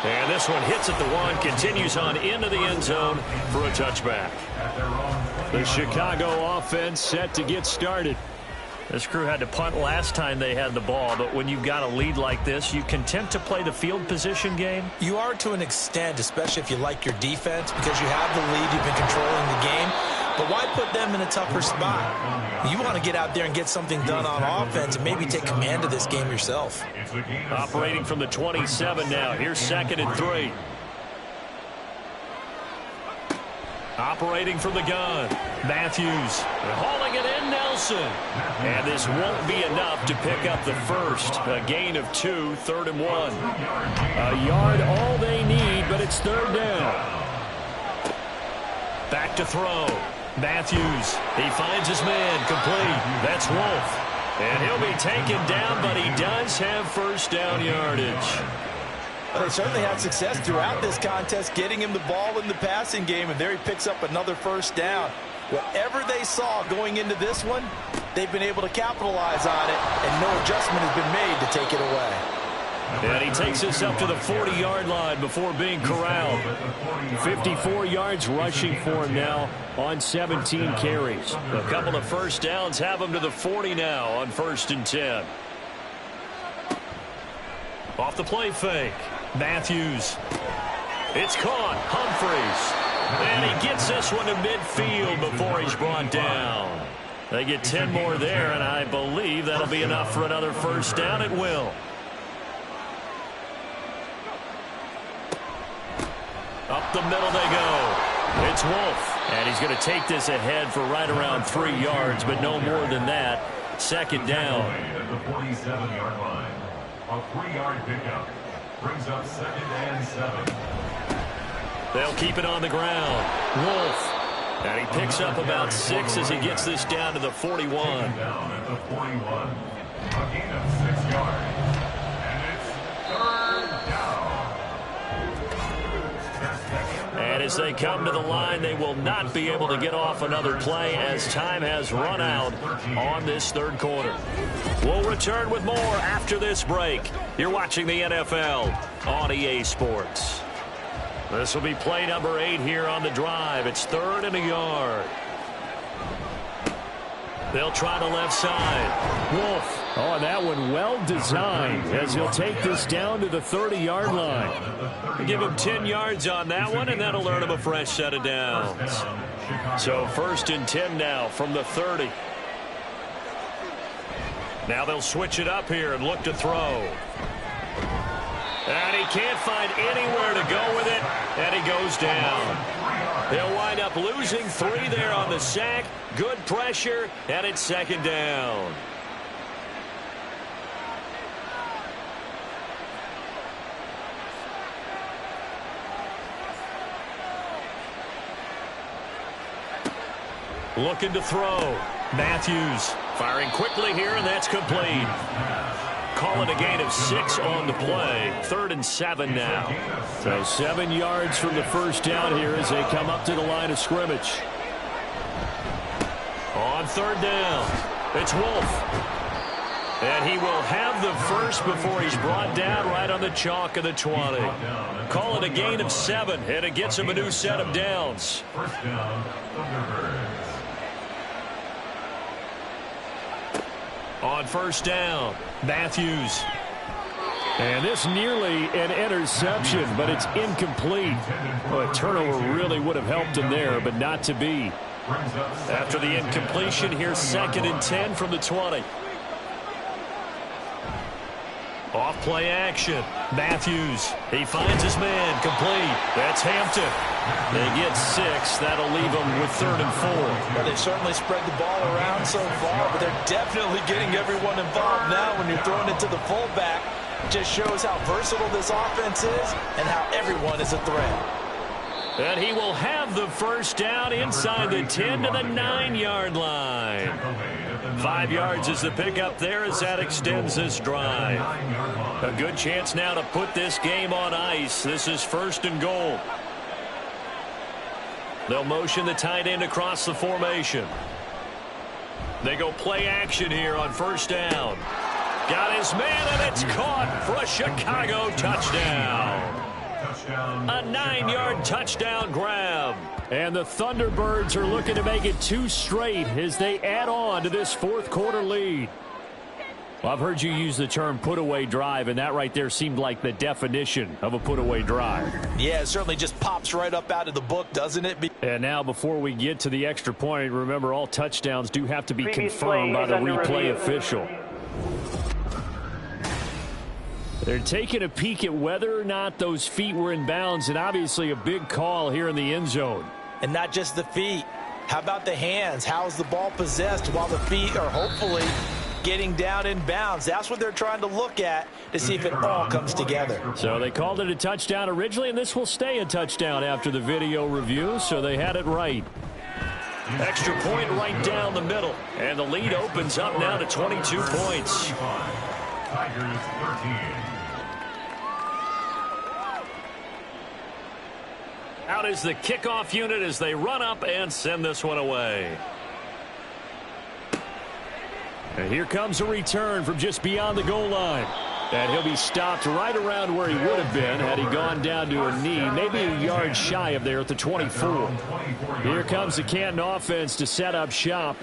C: And this one hits at the 1, continues on into the end zone for a touchback.
B: The Chicago offense set to get started.
C: This crew had to punt last time they had the ball, but when you've got a lead like this, you content to play the field position game?
D: You are to an extent, especially if you like your defense, because you have the lead, you've been controlling the game. But why put them in a tougher spot? You want to get out there and get something done on offense and maybe take command of this game yourself.
C: Operating from the 27 now. Here's 2nd and 3. Operating from the gun, Matthews. Hauling it in, Nelson. And this won't be enough to pick up the first. A gain of 2, 3rd and 1.
B: A yard all they need, but it's 3rd down.
C: Back to throw. Matthews. He finds his man. Complete. That's Wolf. And he'll be taken down, but he does have first down yardage.
G: Well, they certainly had success throughout this contest, getting him the ball in the passing game, and there he picks up another first down. Whatever they saw going into this one, they've been able to capitalize on it, and no adjustment has been made to take it away.
B: And he takes us up to the 40-yard line before being corralled. 54 yards rushing for him now on 17 carries.
C: A couple of first downs have him to the 40 now on 1st and 10. Off the play fake. Matthews. It's caught. Humphreys. And he gets this one to midfield before he's brought down. They get 10 more there, and I believe that'll be enough for another first down. It will. Up the middle they go. It's Wolf. And he's going to take this ahead for right around 3 yards, but no more than that. 2nd down.
E: At the 47-yard line. A 3-yard pickup brings up 2nd and 7.
C: They'll keep it on the ground. Wolf. And he picks up about 6 as he gets this down to the 41.
E: Down at the 41. A gain of 6 yards. And it's 3rd down.
C: And as they come to the line, they will not be able to get off another play as time has run out on this 3rd quarter. We'll return with more after this break. You're watching the NFL on EA Sports. This will be play number 8 here on the drive. It's 3rd and a yard. They'll try the left side. Wolf.
B: Oh, and that one well designed as he'll take this down to the 30-yard line.
C: Give him 10 yards on that one, and that'll earn him a fresh set of downs. So 1st and 10 now from the 30. Now they'll switch it up here and look to throw. And he can't find anywhere to go with it, and he goes down. They'll wind up losing 3 there on the sack. Good pressure, and it's 2nd down. Looking to throw. Matthews firing quickly here, and that's complete. Call it a gain of 6 on the play. 3rd and 7 now.
B: So 7 yards from the first down here as they come up to the line of scrimmage.
C: On 3rd down, it's Wolf. And he will have the first before he's brought down right on the chalk of the 20. Call it a gain of 7, and it gets him a new set of downs.
E: 1st down, Thunderbirds.
C: On 1st down, Matthews.
B: And this nearly an interception, but it's incomplete. Well, a turnover really would have helped him there, but not to be.
C: After the incompletion, here's 2nd and 10 from the 20. Off play action. Matthews. He finds his man. Complete. That's Hampton. They get 6. That'll leave them with 3rd and 4.
G: Well, they've certainly spread the ball around so far, but they're definitely getting everyone involved now when you're throwing it to the fullback. It just shows how versatile this offense is and how everyone is a threat.
C: And he will have the first down inside the 10 to the 9-yard line. 5 yards is the pickup there as that extends this drive. A good chance now to put this game on ice. This is 1st and goal. They'll motion the tight end across the formation. They go play action here on 1st down. Got his man, and it's caught for a Chicago touchdown. A 9-yard touchdown grab.
B: And the Thunderbirds are looking to make it 2 straight as they add on to this 4th quarter lead. Well, I've heard you use the term put-away drive, and that right there seemed like the definition of a put-away drive.
G: Yeah, it certainly just pops right up out of the book, doesn't it?
B: And now before we get to the extra point, remember all touchdowns do have to be confirmed by the replay official. They're taking a peek at whether or not those feet were in bounds, and obviously a big call here in the end zone.
G: And not just the feet. How about the hands? How is the ball possessed while the feet are hopefully getting down in bounds? That's what they're trying to look at to see if it all comes together.
B: So they called it a touchdown originally, and this will stay a touchdown after the video review, so they had it right.
C: Extra point right down the middle, and the lead opens up now to 22 points.
E: Tigers 13.
C: Out is the kickoff unit as they run up and send this one away.
B: And here comes a return from just beyond the goal line. And he'll be stopped right around where he would have been had he gone down to a knee, maybe a yard shy of there at the 24. Here comes the Canton offense to set up shop.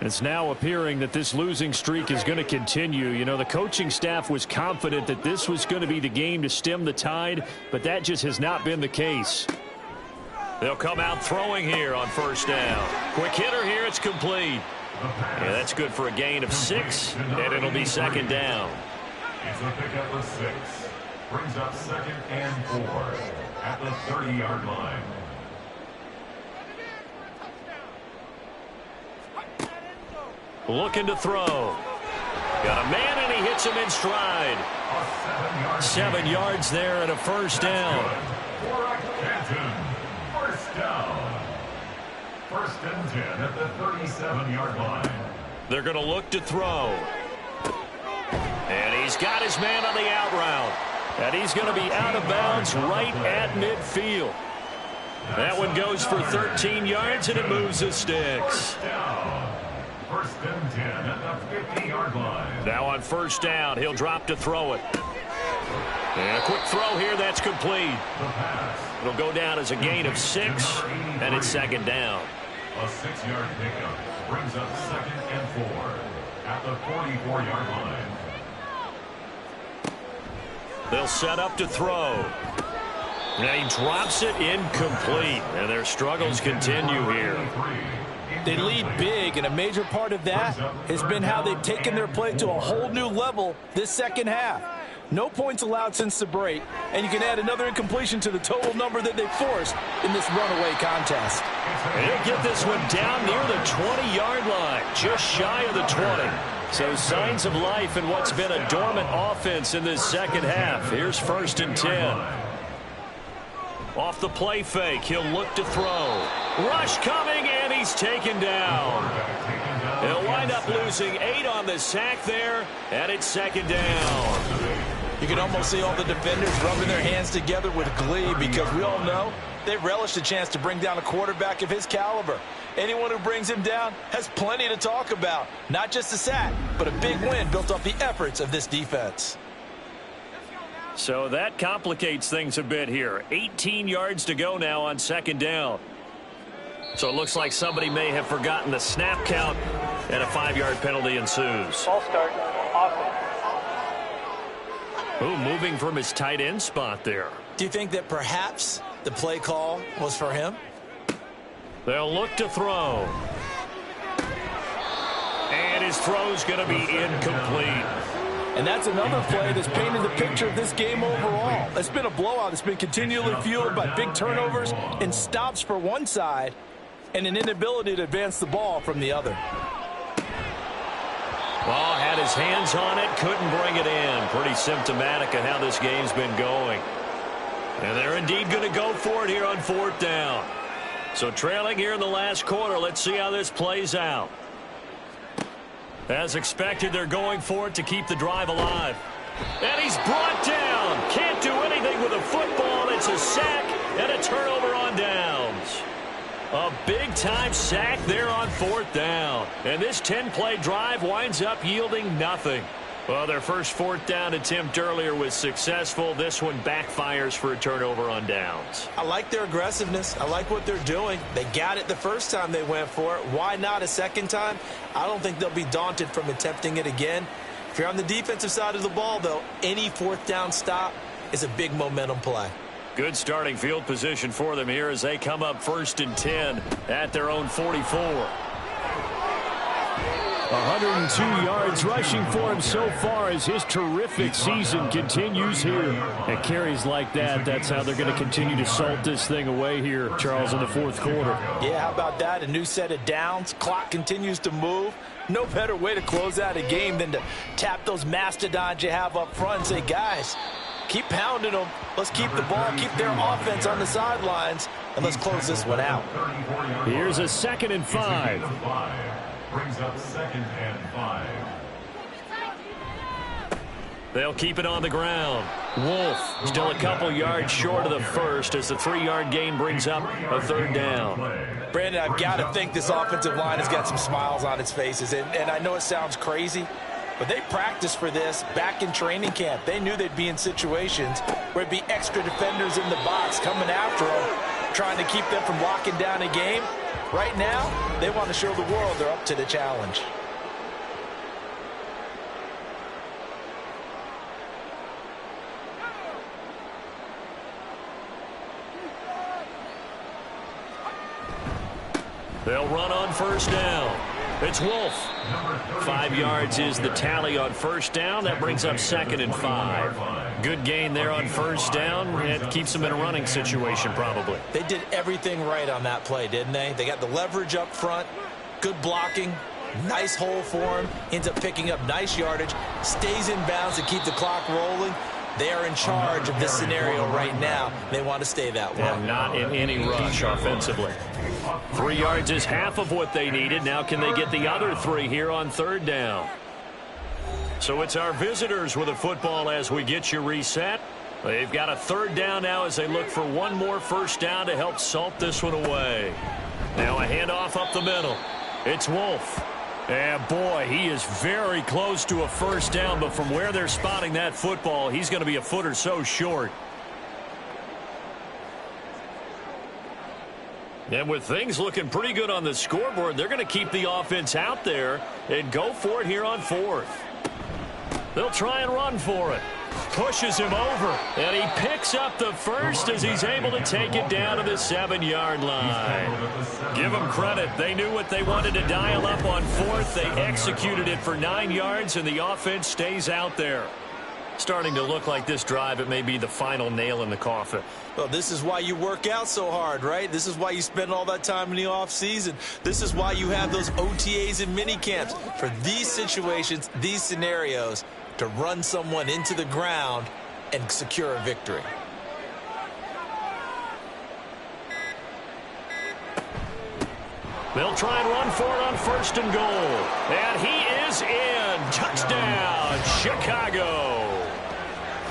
B: It's now appearing that this losing streak is going to continue. You know, the coaching staff was confident that this was going to be the game to stem the tide, but that just has not been the case.
C: They'll come out throwing here on first down. Quick hitter here, it's complete. Yeah, that's good for a gain of 6, and it'll be second down.
E: It's a pickup of 6. Brings up 2nd and 4 at the 30-yard line.
C: Looking to throw. Got a man, and he hits him in stride. 7 yards there and a first down.
E: For Canton. First down. 1st and 10 at the 37-yard line.
C: They're going to look to throw. And he's got his man on the out route. And he's going to be out of bounds right at midfield. That one goes for 13 yards, and it moves the sticks.
E: 1st and 10 at the 50-yard line.
C: Now on first down, he'll drop to throw it. And a quick throw here, that's complete. It'll go down as a gain of 6, and it's second down.
E: A 6-yard pickup brings up 2nd and 4 at the 44-yard line.
C: They'll set up to throw. And he drops it incomplete, and their struggles continue here.
G: They lead big, and a major part of that has been how they've taken their play to a whole new level this second half. No points allowed since the break, and you can add another incompletion to the total number that they forced in this runaway contest.
C: And he'll get this one down near the 20-yard line, just shy of the 20. So signs of life in what's been a dormant offense in this second half. Here's 1st and 10. Off the play fake, he'll look to throw. Rush coming, and he's taken down. He'll wind up losing 8 on the sack there, and it's second down.
D: You can almost see all the defenders rubbing their hands together with glee because we all know they relish the chance to bring down a quarterback of his caliber. Anyone who brings him down has plenty to talk about. Not just a sack, but a big win built off the efforts of this defense.
C: So that complicates things a bit here. 18 yards to go now on second down. So it looks like somebody may have forgotten the snap count, and a 5-yard penalty ensues.
H: Ball start. Offense.
C: Ooh, moving from his tight end spot there.
D: Do you think that perhaps the play call was for him?
C: They'll look to throw. And his throw's going to be incomplete.
G: And that's another play that's painted the picture of this game overall. It's been a blowout. It's been continually fueled by big turnovers and stops for one side and an inability to advance the ball from the other.
C: Well, had his hands on it, couldn't bring it in. Pretty symptomatic of how this game's been going. And they're indeed going to go for it here on 4th down. So trailing here in the last quarter, let's see how this plays out. As expected, they're going for it to keep the drive alive. And he's brought down. Can't do anything with a football. It's a sack and a turnover on downs. A big-time sack there on 4th down. And this 10-play drive winds up yielding nothing. Well, their first 4th down attempt earlier was successful. This one backfires for a turnover on downs.
D: I like their aggressiveness. I like what they're doing. They got it the first time they went for it. Why not a second time? I don't think they'll be daunted from attempting it again. If you're on the defensive side of the ball, though, any 4th down stop is a big momentum play.
C: Good starting field position for them here as they come up 1st and 10 at their own 44.
B: 102 yards rushing for him so far as his terrific season continues here. At carries like that, that's how they're going to continue to salt this thing away here, Charles, in the 4th quarter.
D: Yeah, how about that? A new set of downs. Clock continues to move. No better way to close out a game than to tap those mastodons you have up front and say, guys, keep pounding them. Let's keep the ball, keep their offense on the sidelines, and let's close this one out.
B: Here's a 2nd and 5.
E: Brings up 2nd and 5.
C: They'll keep it on the ground. Wolf still a couple yards short of the first as the 3-yard gain brings up a 3rd down.
D: Brandon, I've got to think this offensive line has got some smiles on its faces. And I know it sounds crazy, but they practiced for this back in training camp. They knew they'd be in situations where it'd be extra defenders in the box coming after them, trying to keep them from locking down a game. Right now, they want to show the world they're up to the challenge.
C: They'll run on 1st down. It's Wolf. 5 yards is the tally on 1st down. That brings up 2nd and 5. Good gain there on 1st down. It keeps them in a running situation probably.
D: They did everything right on that play, didn't they? They got the leverage up front, good blocking, nice hole for him, ends up picking up nice yardage, stays in bounds to keep the clock rolling. They are in charge of this scenario right now. They want to stay that way.
C: And not in any rush offensively. 3 yards is half of what they needed. Now can they get the other 3 here on 3rd down? So it's our visitors with the football as we get you reset. They've got a 3rd down now as they look for one more 1st down to help salt this one away. Now a handoff up the middle. It's Wolf. And boy, he is very close to a 1st down, but from where they're spotting that football, he's going to be a foot or so short. And with things looking pretty good on the scoreboard, they're going to keep the offense out there and go for it here on 4th. They'll try and run for it. Pushes him over, and he picks up the 1st as he's able to take it down to the 7-yard line. Give them credit. They knew what they wanted to dial up on 4th. They executed it for 9 yards, and the offense stays out there. Starting to look like this drive, it may be the final nail in the coffin.
D: Well, this is why you work out so hard, right? This is why you spend all that time in the offseason. This is why you have those OTAs and mini camps. For these situations, these scenarios, to run someone into the ground and secure a victory.
C: They'll try and run for it on 1st and goal. And he is in. Touchdown, Chicago.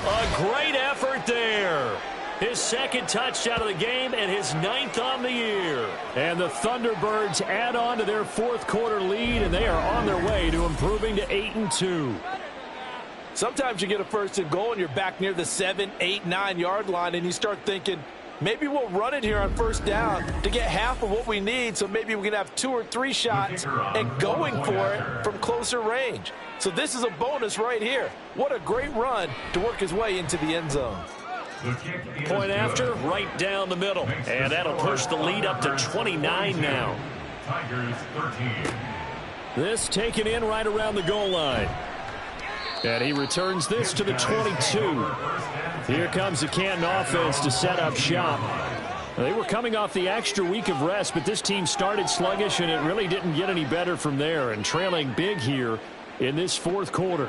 C: A great effort there. His 2nd touchdown of the game and his 9th on the year. And the Thunderbirds add on to their 4th quarter lead, and they are on their way to improving to 8-2.
G: Sometimes you get a 1st and goal and you're back near the 7, 8, 9-yard line, and you start thinking, maybe we'll run it here on 1st down to get half of what we need, so maybe we can have 2 or 3 shots and going for it from closer range. So this is a bonus right here. What a great run to work his way into the end zone.
C: Point after, right down the middle. And that'll push the lead up to 29 now.
E: Tigers 13.
B: This taken in right around the goal line. And he returns this to the 22. Here comes the Canton offense to set up shop. They were coming off the extra week of rest, but this team started sluggish, and it really didn't get any better from there, and trailing big here in this 4th quarter.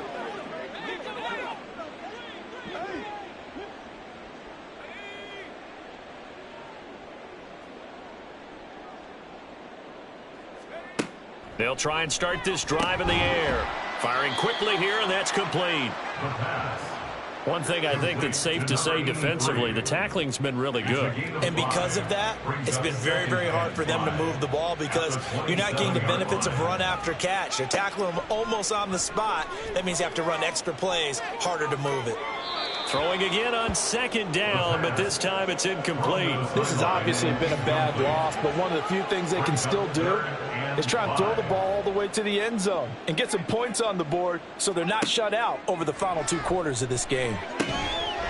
C: They'll try and start this drive in the air. Firing quickly here, and that's complete. One thing I think that's safe to say defensively, the tackling's been really good.
D: And because of that, it's been very, very hard for them to move the ball because you're not getting the benefits of run after catch. They're tackling them almost on the spot. That means you have to run extra plays, harder to move it.
C: Throwing again on 2nd down, but this time it's incomplete.
G: This has obviously been a bad loss, but one of the few things they can still do is try and throw the ball all the way to the end zone and get some points on the board so they're not shut out over the final 2 quarters of this game.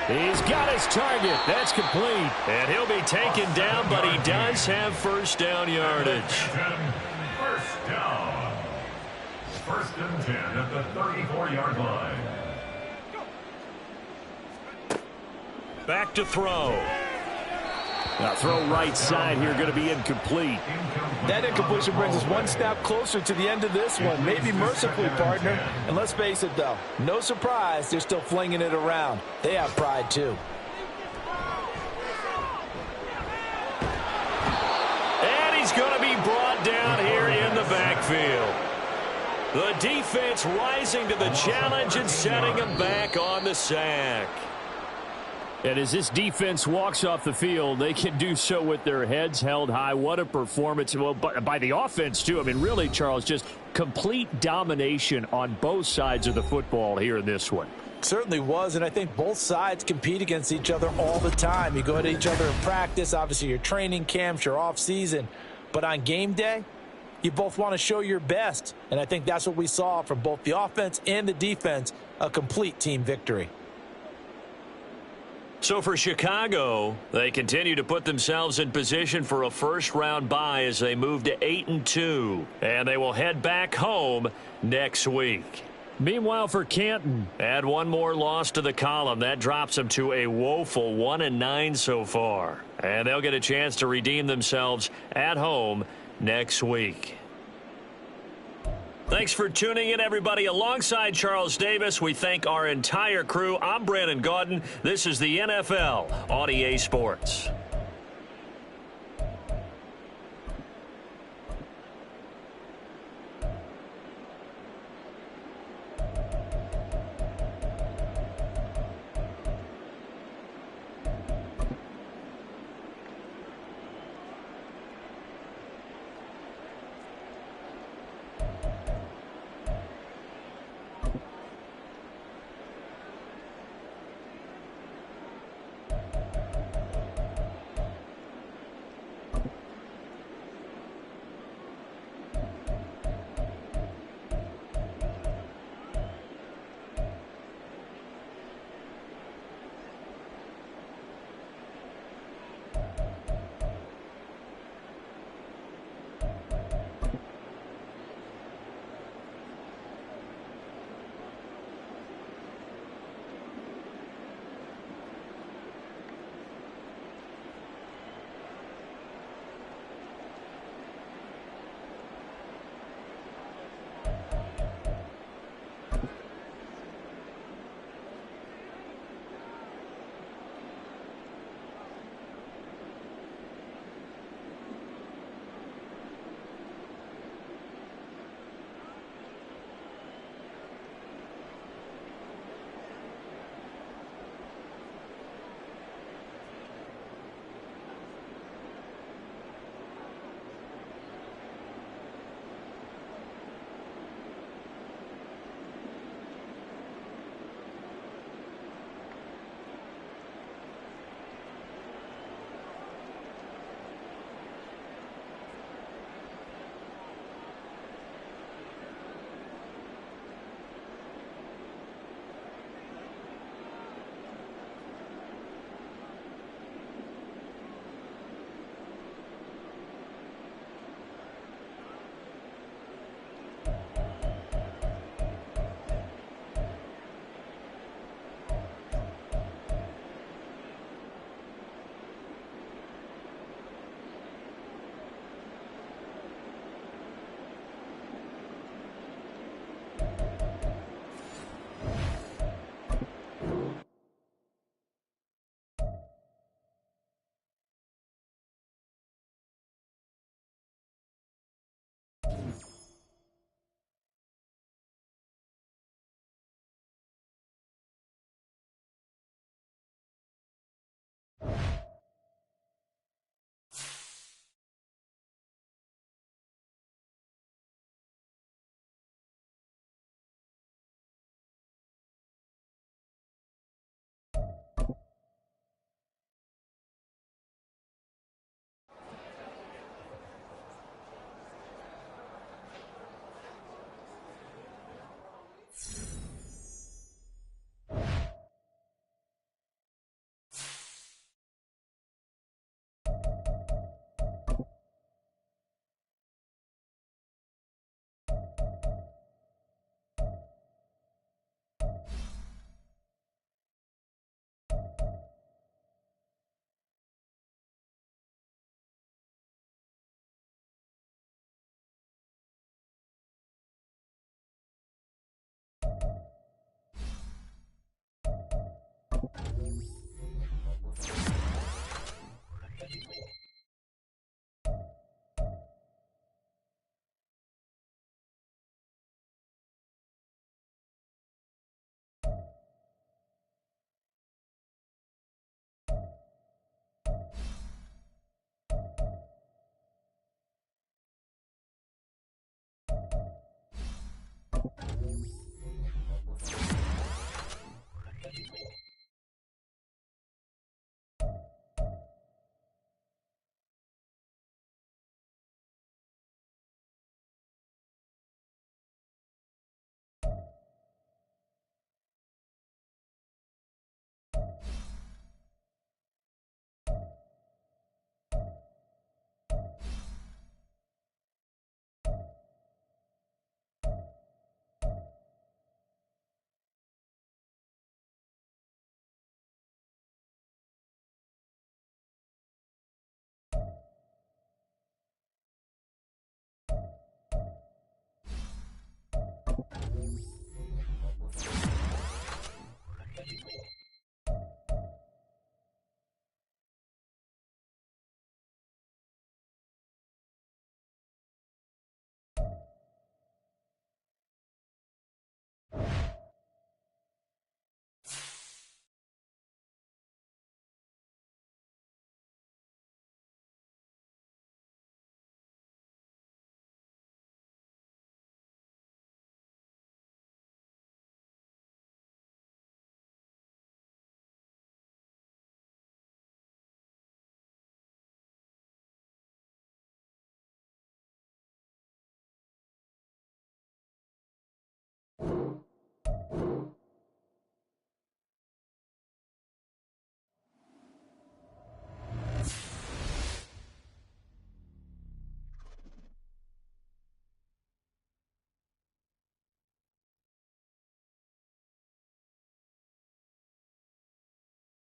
B: He's got his target. That's complete.
C: And he'll be taken down, but he does have 1st down yardage.
E: 1st down. 1st and 10 at the 34-yard line.
C: Back to throw.
B: Now throw right side here, going to be incomplete.
G: That incompletion brings us one step closer to the end of this one. Maybe mercifully, partner. And let's face it, though, no surprise they're still flinging it around. They have pride, too.
C: And he's going to be brought down here in the backfield. The defense rising to the challenge and setting him back on the sack.
B: And as this defense walks off the field, they can do so with their heads held high. What a performance. Well, by the offense, too. I mean, really, Charles, just complete domination on both sides of the football here in this one.
D: Certainly was, and I think both sides compete against each other all the time. You go at each other in practice, obviously your training camps, your off-season. But on game day, you both want to show your best. And I think that's what we saw from both the offense and the defense, a complete team victory.
C: So for Chicago, they continue to put themselves in position for a first-round bye as they move to 8-2. And they will head back home next week.
B: Meanwhile, for Canton,
C: add one more loss to the column. That drops them to a woeful 1-9 so far. And they'll get a chance to redeem themselves at home next week. Thanks for tuning in, everybody. Alongside Charles Davis, we thank our entire crew. I'm Brandon Gaudin. This is the NFL on EA Sports.